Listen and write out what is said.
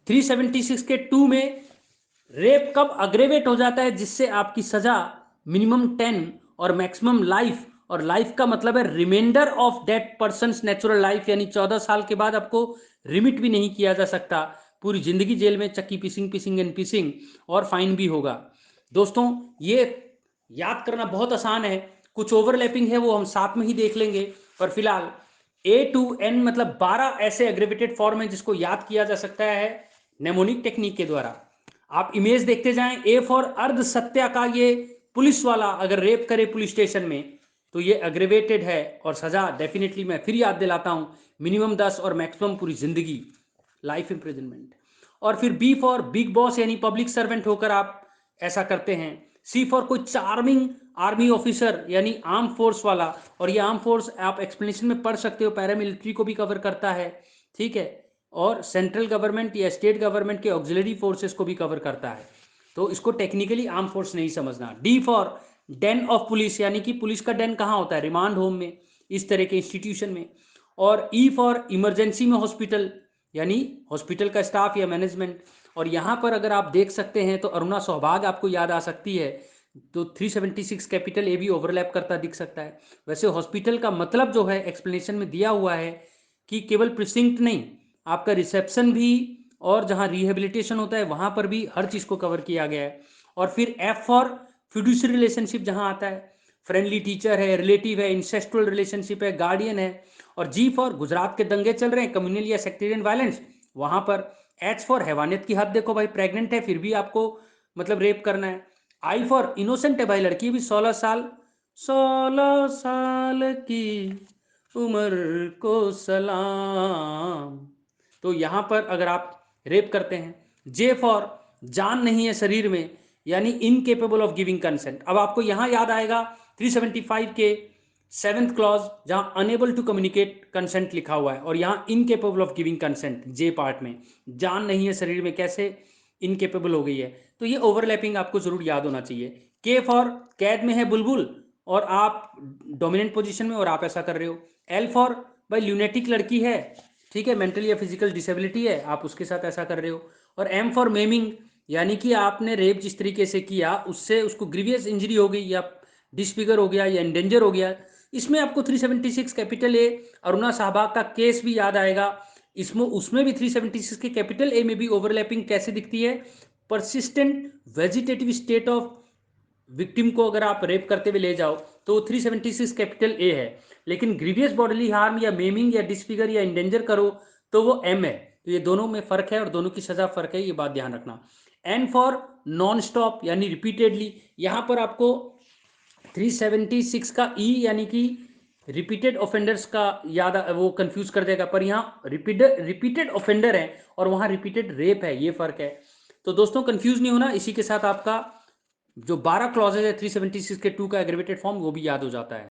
376 के 2 में रेप कब अग्रेवेट हो जाता है जिससे आपकी सजा मिनिमम 10 और मैक्सिमम लाइफ, और लाइफ का मतलब है reminder of that person natural life, यानी 14 साल के बाद आपको रिमिट भी नहीं किया जा सकता, पूरी जिंदगी जेल में चक्की पीसिंग पीसिंग एंड पीसिंग, और फाइन भी होगा। दोस्तों ये याद करना बहुत आसान है, कुछ ओवरलैपिंग है वो हम साथ में ही देख लेंगे, पर फिलहाल A to N मतलब 12 ऐसे एग्रीवेटेड फॉर्म है जिसको याद किया जा सकता है नेमोनिक टेक्निक के द्वारा। आप इमेज देखते जाएं। A फॉर अर्ध सत्या का, ये पुलिस वाला अगर रेप करे पुलिस स्टेशन में तो ये अग्रेवेटेड है, और सजा डेफिनेटली मैं फिर याद दिलाता हूं मिनिमम 10 और मैक्सिमम पूरी जिंदगी लाइफ इंप्रिजनमेंट। और फिर B फॉर बिग बॉस यानी पब्लिक सर्वेंट होकर आप ऐसा करते हैं। C फॉर कोई चार्मिंग आर्मी ऑफिसर यानी आर्म फोर्स वाला, और ये आर्म फोर्स आप एक्सप्लेनेशन में पढ़ सकते हो, पैरामिलिट्री को भी कवर करता है, ठीक है, और सेंट्रल गवर्नमेंट या स्टेट गवर्नमेंट के ऑक्सिलरी फोर्सेस को भी कवर करता है, तो इसको टेक्निकली आर्म फोर्स नहीं समझना। D for Dane of police, यानी कि पुलिस का डेन कहाँ होता है, रिमांड होम में, इस तरह के इंस्टीट्यूशन में। और ई फॉर इमरजेंसी में हॉस्पिटल, यानी हॉस्पिटल का स्टाफ या मैनेजमेंट। और यहां पर अगर आप देख सकते हैं तो अरुणा सौभाग आपको याद आ सकती है, तो 376 कैपिटल ए भी ओवरलैप करता दिख सकता है। वैसे हॉस्पिटल का मतलब जो है एक्सप्लेनेशन में दिया हुआ है कि केवल प्रिसिंक्ट नहीं, आपका रिसेप्शन भी, और जहां रिहेबिलिटेशन होता है वहां पर भी हर चीज को कवर किया गया है। और फिर एफ फॉर फिड्यूशियरी रिलेशनशिप जहां आता है, फ्रेंडली टीचर है, रिलेटिव है, इंसेस्टुअल रिलेशनशिप है, गार्डियन है। और जी फॉर गुजरात के दंगे चल रहे हैं, कम्युनल या सेक्टेरियन वायलेंस, वहां पर। एच फॉर हैवानियत की हद देखो भाई, प्रेग्नेंट है फिर भी आपको मतलब रेप करना है। आई फॉर इनोसेंट है भाई, लड़की भी 16 साल, 16 साल की उम्र को सलाम, तो यहां पर अगर आप रेप करते हैं। जे फॉर जान नहीं है शरीर में, यानी इनकेपेबल ऑफ गिविंग कंसेंट। अब आपको यहां याद आएगा 375 के 7th क्लॉज, जहां अनेबल टू कम्युनिकेट कंसेंट लिखा हुआ है, और यहां incapable of giving consent J part में, जान नहीं है शरीर में, कैसे इनकेपेबल हो गई है, तो ये ओवरलैपिंग आपको जरूर याद होना चाहिए। के फॉर कैद में है बुलबुल, और आप डोमिनेंट पोजीशन में और आप ऐसा कर रहे हो। एल फॉर भाई ल्यूनेटिक लड़की है, ठीक है, मेंटल या फिजिकल डिसेबिलिटी है, आप उसके साथ ऐसा कर रहे हो। और एम फॉर मेमिंग, यानी कि आपने रेप जिस तरीके से किया उससे उसको ग्रीवियस इंजरी हो गई, या डिसफिगर हो गया, या इंडेंजर हो गया, इसमें आपको 376 कैपिटल ए, अरुणा शाहबाग का केस भी याद आएगा। इसमें उसमें भी 376 के कैपिटल ए में भी ओवरलैपिंग कैसे दिखती है, persistent vegetative state of victim को अगर आप रेप करते हुए ले जाओ तो 376 कैपिटल ए है, लेकिन ग्रीवियस बॉडीली हार्म या मेमिंग या डिसफिगर या इंडेंजर करो तो वो एम है। तो ये दोनों में फर्क है और दोनों की सजा फर्क है, ये बात ध्यान रखना। एन फॉर नॉन स्टॉप यानी रिपीटेडली, यहां पर आपको 376 का ई यानी कि रिपीटेड ऑफेंडर्स का याद वो कंफ्यूज कर देगा, पर यहाँ रिपीटेड ऑफेंडर है और वहां रिपीटेड रेप है, ये फर्क है। तो दोस्तों कंफ्यूज नहीं होना, इसी के साथ आपका जो 12 क्लॉजेज है 376 के 2 का एग्रीवेटेड फॉर्म वो भी याद हो जाता है।